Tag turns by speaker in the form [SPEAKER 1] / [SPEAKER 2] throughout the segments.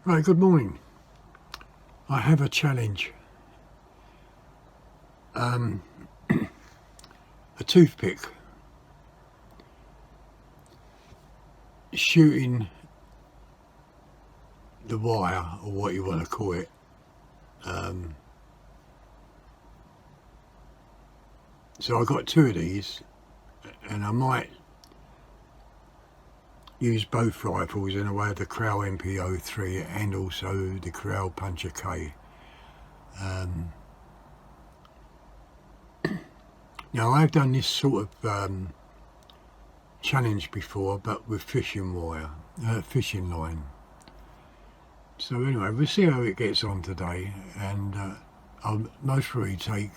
[SPEAKER 1] Right, good morning. I have a challenge. A toothpick shooting the wire, or what you want to call it. So I got two of these, and I might use both rifles in a way of the Crow MP03 and also the Crow Puncher K. Now I've done this sort of challenge before, but with fishing wire, fishing line. So anyway, we'll see how it gets on today, and I'll most probably take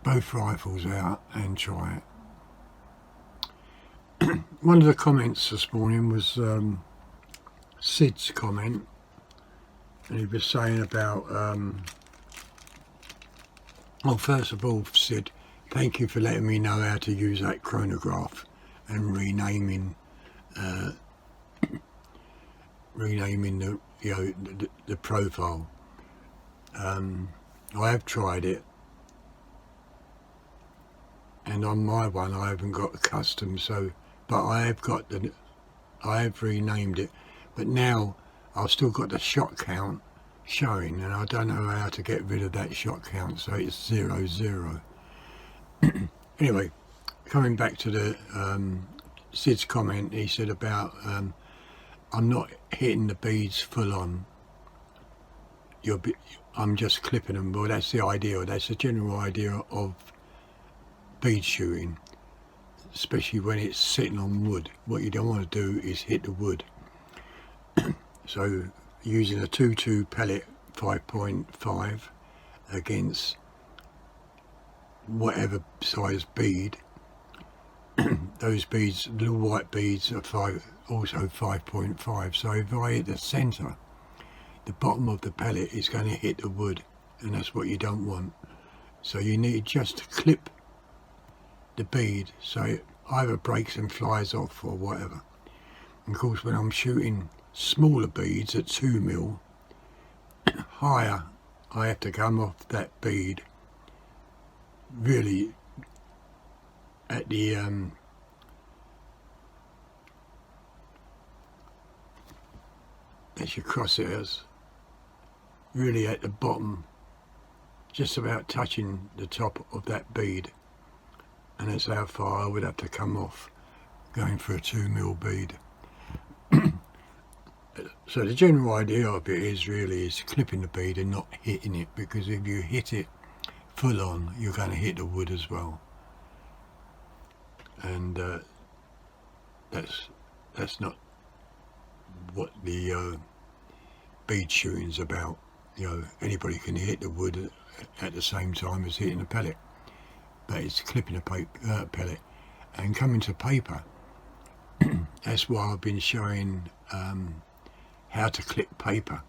[SPEAKER 1] both rifles out and try it. One of the comments this morning was Sid's comment, and he was saying about, well, first of all, Sid, thank you for letting me know how to use that chronograph and renaming the profile. I have tried it, and on my one I haven't got a custom, so but I have renamed it, but now I've still got the shot count showing, and I don't know how to get rid of that shot count, so it's 00. Anyway, coming back to the Sid's comment, he said about I'm not hitting the beads full on, I'm just clipping them. Well, that's the idea, that's the general idea of bead shooting, especially when it's sitting on wood. What you don't want to do is hit the wood. So using a 2-2 pellet 5.5 against whatever size bead, those beads, little white beads, are also 5.5. so if I hit the center, the bottom of the pellet is going to hit the wood, and that's what you don't want. So you need just to clip the bead so it either breaks and flies off or whatever. And of course, when I'm shooting smaller beads at 2mm higher, I have to come off that bead really at the as your crosshairs, really at the bottom, just about touching the top of that bead, and that's how far I would have to come off going for a 2mm bead. So the general idea of it is clipping the bead and not hitting it, because if you hit it full on, you're going to hit the wood as well, and that's not what the bead shooting's about. Anybody can hit the wood at the same time as hitting a pellet, but it's clipping a pellet. And coming to paper, that's why I've been showing how to clip paper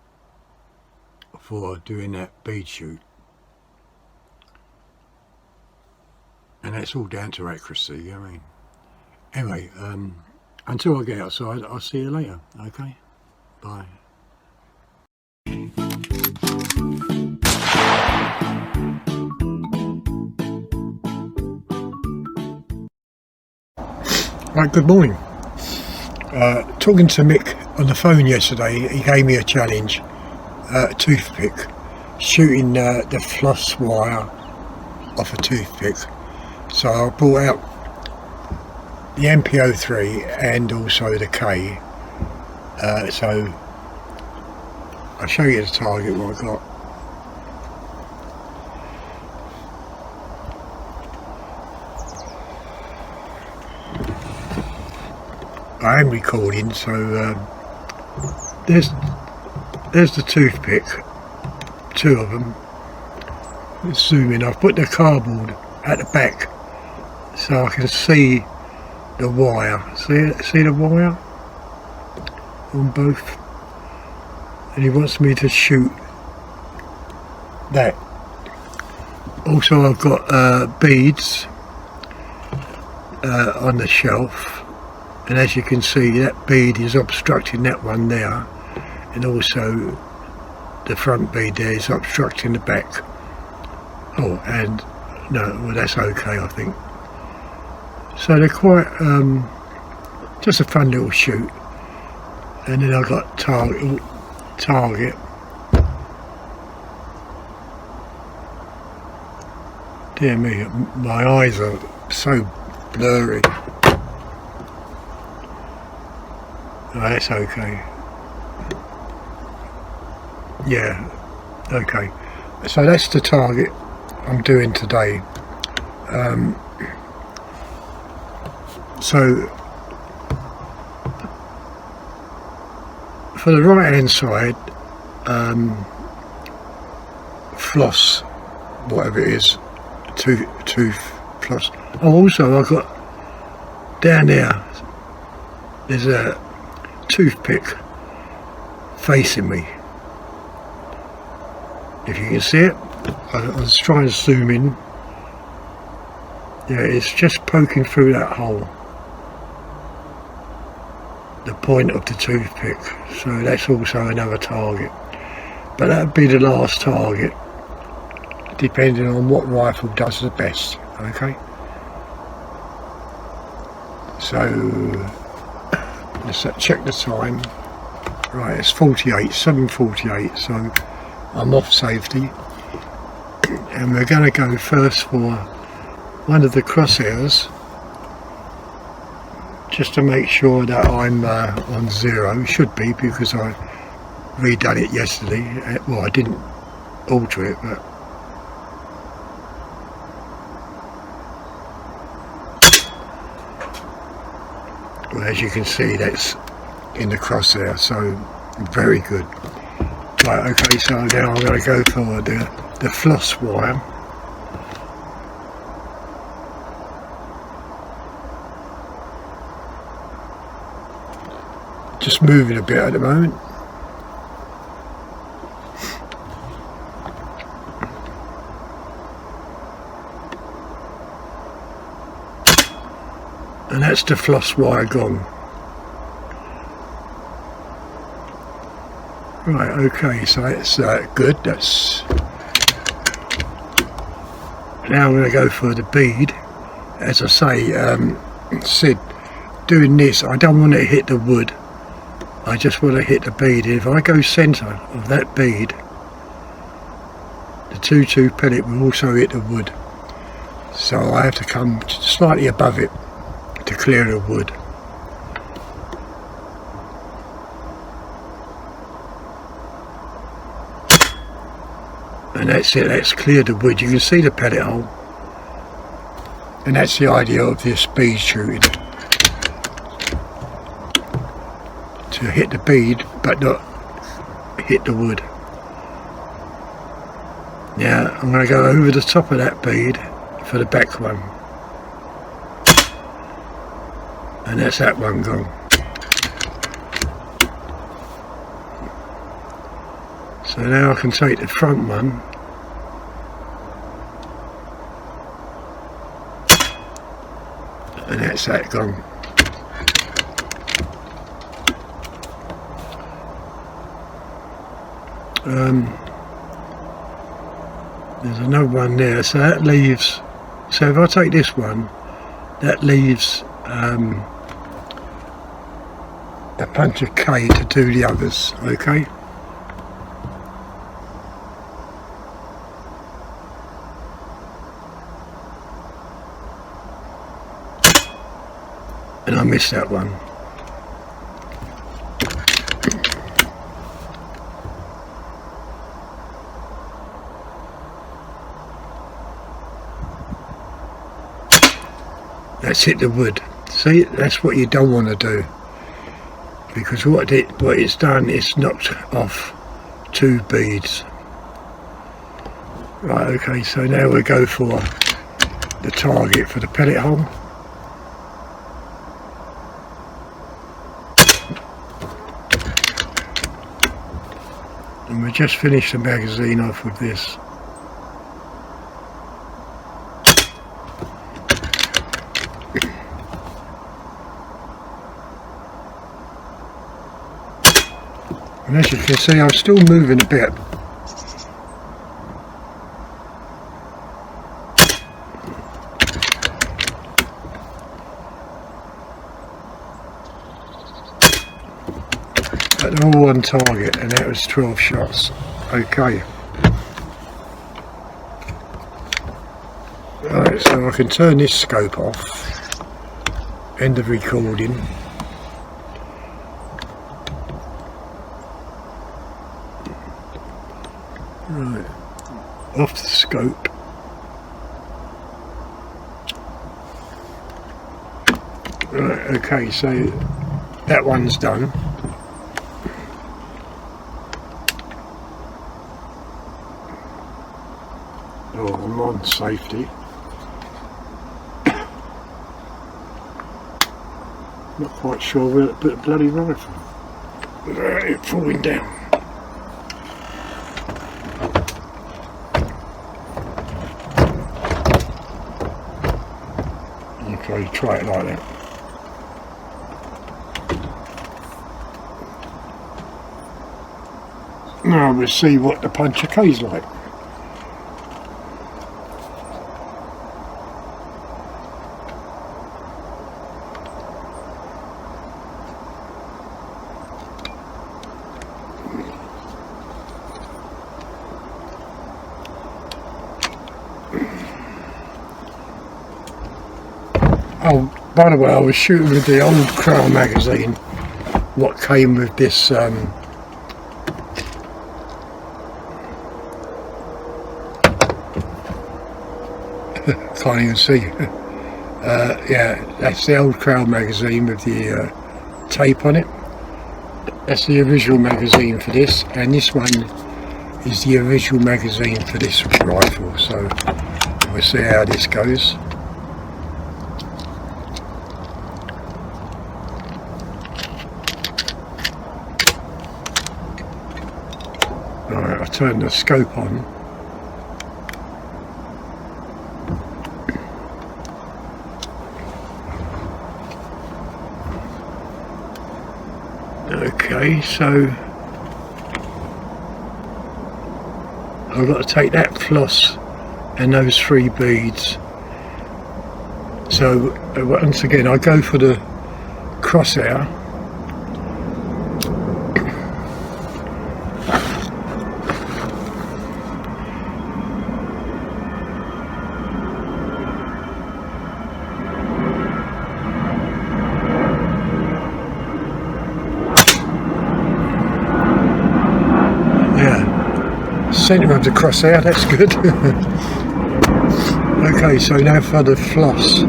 [SPEAKER 1] for doing that bead shoot, and that's all down to accuracy. I mean, anyway, until I get outside, I'll see you later. Okay, bye. Right, good morning. Talking to Mick on the phone yesterday, he gave me a challenge, toothpick, shooting the floss wire off a toothpick. So I brought out the MP03 and also the K. So I'll show you the target what I got. I am recording, so there's the toothpick, two of them. Let's zoom in. I've put the cardboard at the back so I can see the wire. See the wire on both, and he wants me to shoot that. Also, I've got beads on the shelf, and as you can see, that bead is obstructing that one there, and also the front bead there is obstructing the back. Oh, and no, well that's okay I think. So they're quite just a fun little shoot. And then I got target. Dear me, my eyes are so blurry. Oh, that's okay. Yeah, okay. So that's the target I'm doing today. So for the right hand side, floss, whatever it is, tooth floss. Oh, also I got down there's a toothpick facing me. If you can see it, I was trying to zoom in. Yeah, it's just poking through that hole, the point of the toothpick, so that's also another target, but that would be the last target depending on what rifle does the best. Okay, so let's check the time. Right, it's 7:48, so I'm off safety, and we're going to go first for one of the crosshairs, just to make sure that I'm on 0. Should be, because I redone it yesterday. Well, I didn't alter it, but well, as you can see, that's in the crosshair, so very good. Right, okay, so now I'm going to go for the floss wire. Just moving a bit at the moment. And that's the floss wire gone. Right, okay, so that's good. That's now I'm going to go for the bead. As I say, Sid, doing this, I don't want to hit the wood. I just want to hit the bead. If I go centre of that bead, the 2-tooth pellet will also hit the wood. So I have to come slightly above it to clear the wood. And that's it, that's cleared the wood. You can see the pellet hole. And that's the idea of this bead shooting. To hit the bead, but not hit the wood. Now I'm going to go over the top of that bead for the back one. And that's that one gone. So now I can take the front one and that's that gone. There's another one there, so that leaves, so if I take this one, that leaves a punch of K to do the others, okay? And I missed that one. That's hit the wood. See, that's what you don't want to do, because what it's done is knocked off 2 beads. Right, okay, so now we go for the target for the pellet hole. And we just finished the magazine off with this. And as you can see, I'm still moving a bit. But they're all on target, and that was 12 shots. Okay. Right, so I can turn this scope off. End of recording. Right, off the scope. Right, okay, so that one's done. Oh, I'm on safety. Not quite sure where to put the bloody rifle. Right, it's falling down. Okay, try it like that. Now we'll see what the puncher K's like. Oh, by the way, I was shooting with the old Crown magazine, what came with this can't even see. Yeah, that's the old Crown magazine with the tape on it. That's the original magazine for this, and this one is the original magazine for this rifle, so we'll see how this goes. Alright, I turned the scope on. Okay, so I've got to take that floss and those 3 beads. So once again, I go for the crosshair. Centre of the crosshair, that's good. Okay, so now for the floss.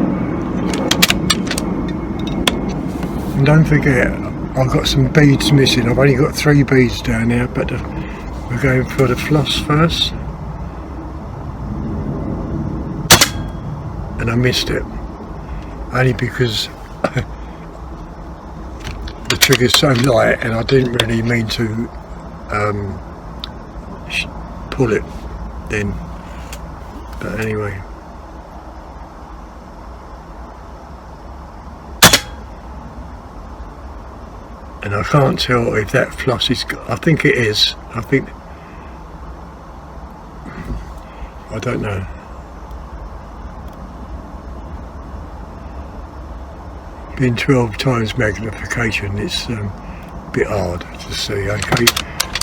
[SPEAKER 1] And don't forget, I've got some beads missing. I've only got 3 beads down there, but we're going for the floss first. And I missed it. Only because the trigger's so light and I didn't really mean to pull it then, but anyway. And I can't tell if that floss is, I think it is, I don't know. Being 12 times magnification, it's a bit hard to see. Okay,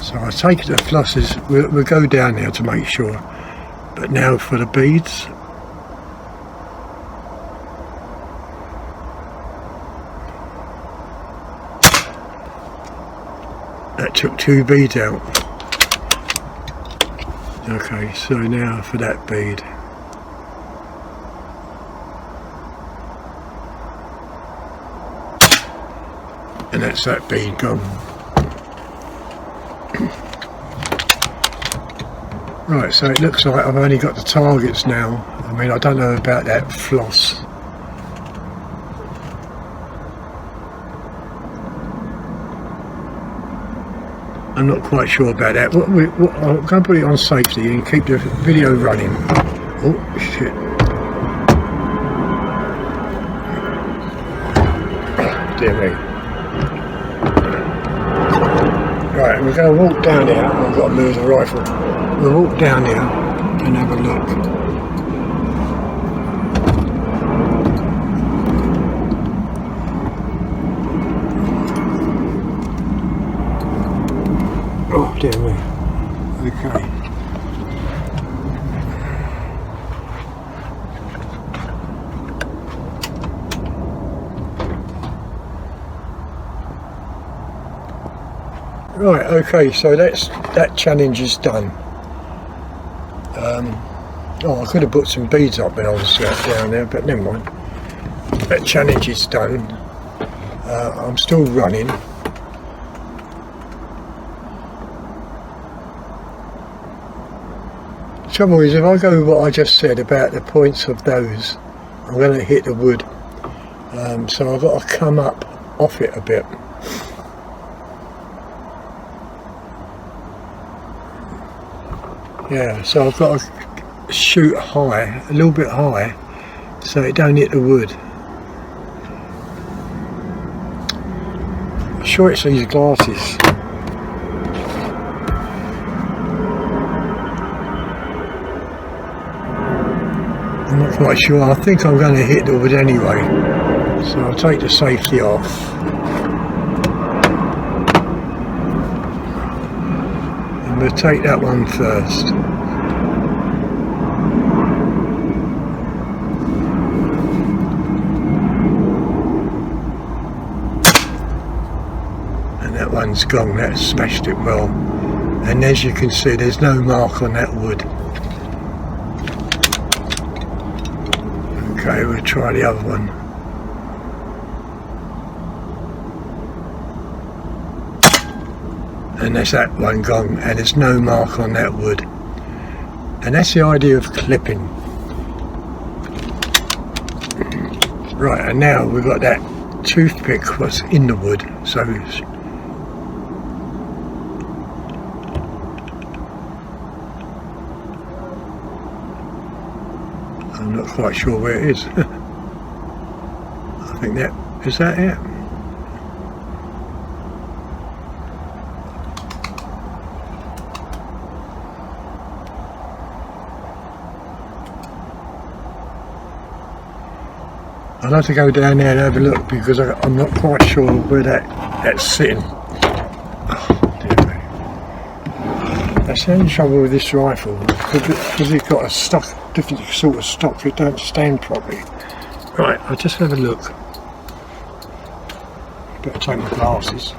[SPEAKER 1] so I take the flosses, we'll go down now to make sure, but now for the beads. That took 2 beads out. Okay, so now for that bead. And that's that bead gone. Right, so it looks like I've only got the targets now. I mean, I don't know about that floss. I'm not quite sure about that. I'm going to put it on safety and keep the video running. Oh, shit. Dear me. Right, we're going to walk down here. I've got to move the rifle. We'll walk down here and have a look. Oh dear me. Okay. Right, okay, so that challenge is done. Oh, I could have put some beads up when I was down there, but never mind. That challenge is done. I'm still running. The trouble is, if I go with what I just said about the points of those, I'm going to hit the wood. So I've got to come up off it a bit. Yeah, so I've got to shoot high, a little bit high, so it don't hit the wood. I'm sure it's these glasses. I'm not quite sure. I think I'm going to hit the wood anyway, so I'll take the safety off. And we'll take that one first. And that one's gone, that smashed it well. And as you can see, there's no mark on that wood. Okay, we'll try the other one. And there's that one gone, and there's no mark on that wood. And that's the idea of clipping. Right, and now we've got that toothpick was in the wood, so I'm not quite sure where it is. I think that is that it. I'll have to go down there and have a look because I'm not quite sure where that's sitting. Oh, dear me. That's the only trouble with this rifle, because it's got a different sort of stock, it don't stand properly. Right, I'll just have a look. Better take my glasses.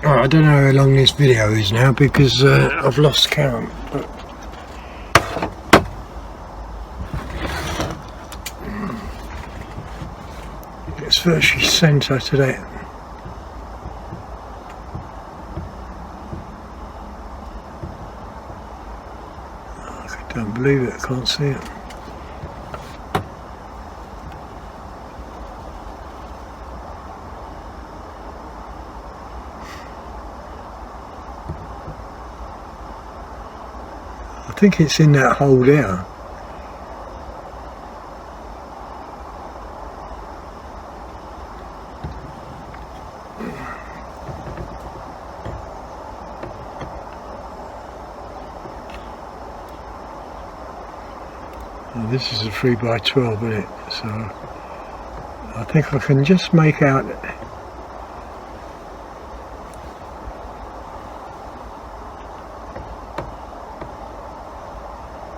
[SPEAKER 1] I don't know how long this video is now because I've lost count, but it's virtually centre to that. I don't believe it, I can't see it. I think it's in that hole there. Well, this is a 3x12, isn't it? So I think I can just make out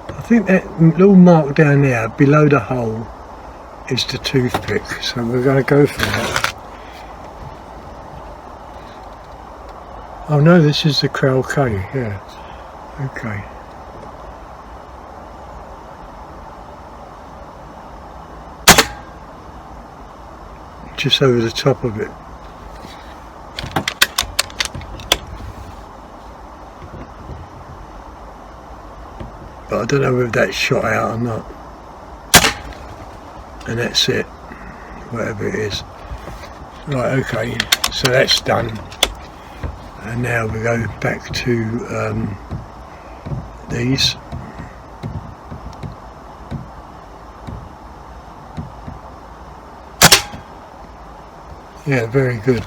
[SPEAKER 1] I think that little mark down there below the hole is the toothpick, so we're going to go for that. Oh no, this is the croquet, yeah. Okay. Just over the top of it. But I don't know if that's shot out or not. And that's it, whatever it is. Right, okay, so that's done. And now we go back to these. Yeah, very good.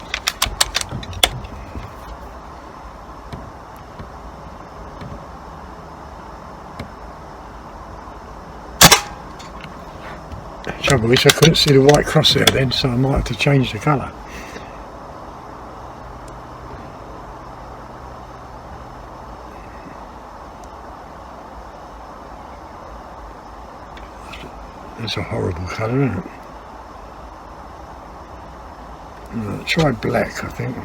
[SPEAKER 1] Trouble is I couldn't see the white cross there then, so I might have to change the colour. That's a horrible colour, isn't it? Try black, I think.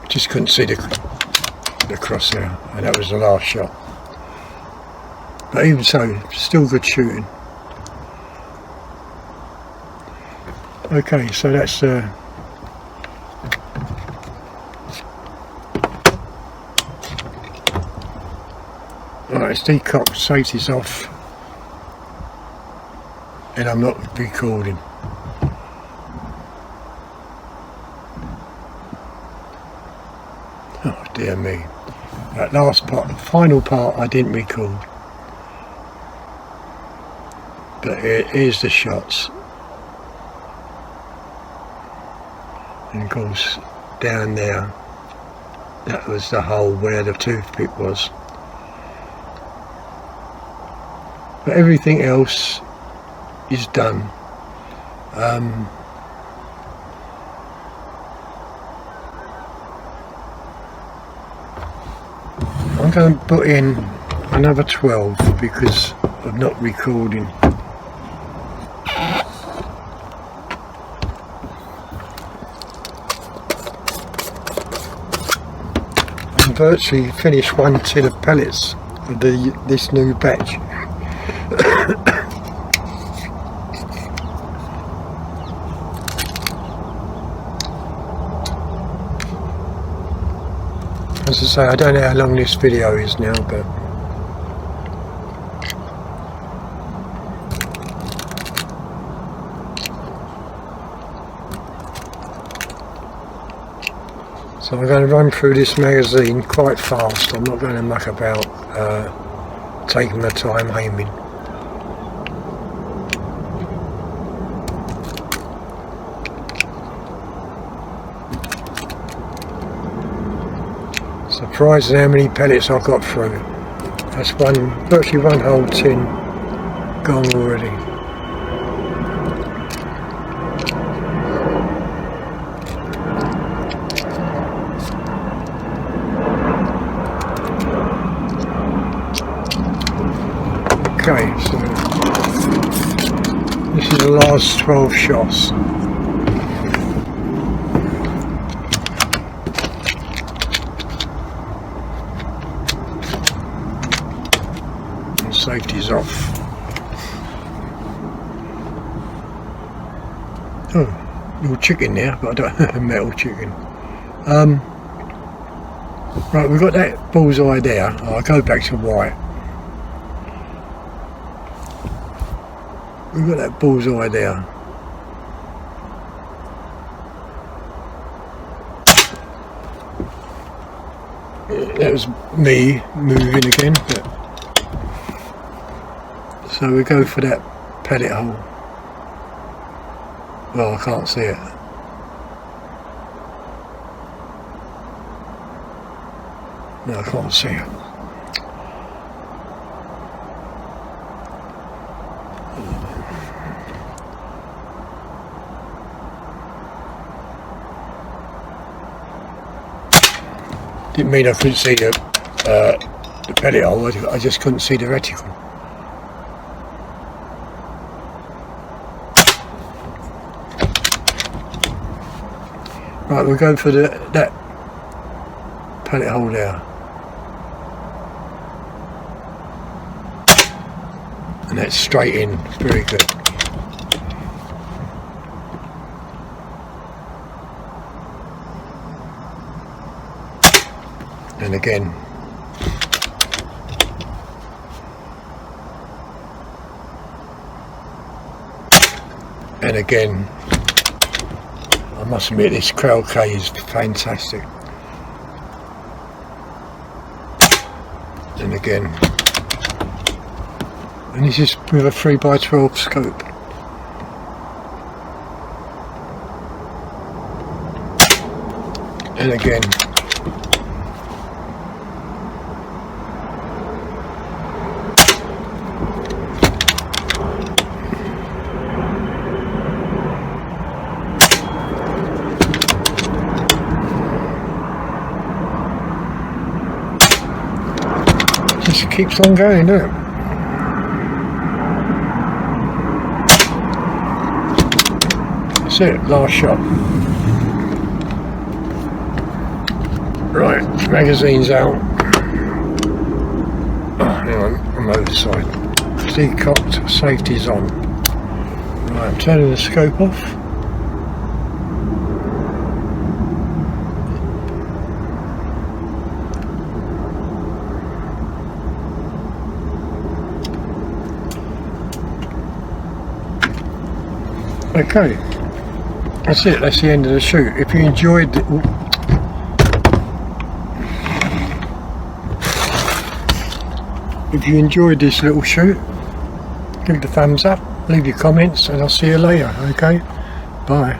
[SPEAKER 1] Just couldn't see the cross there, and that was the last shot. But even so, still good shooting. Okay, so that's right, it's decocked, safety's off, and I'm not recording. Oh dear me. That last part, the final part, I didn't record. But here's the shots. And of course, down there, that was the hole where the toothpick was. But everything else is done. I'm going to put in another 12 because I'm not recording. I'm virtually finished one tin of pellets of this new batch. As I say, I don't know how long this video is now, but so I'm going to run through this magazine quite fast. I'm not going to muck about taking my time aiming. Surprising how many pellets I got through. That's virtually one whole tin gone already. Okay, so this is the last 12 shots. Safety's off. Oh, little chicken there, but I don't metal chicken. Right, we've got that bullseye there. I'll go back to white. We've got that bullseye there. That was me moving again, but so we go for that pellet hole. Well, I can't see it. No, I can't see it. Didn't mean I couldn't see the pellet hole, I just couldn't see the reticle. Right, we'll go for that pellet hole there. And that's straight in, very good. And again. And again. I must admit, this Krell K is fantastic. And again. And this is with a 3x12 scope. And again. Just keeps on going, doesn't it? That's it, last shot. Right, magazine's out. Oh, hang on, I'm over the side. Decocked, safety's on. Right, I'm turning the scope off. Okay, that's it, that's the end of the shoot. If you enjoyed this little shoot, give it a thumbs up, leave your comments, and I'll see you later. Okay, bye.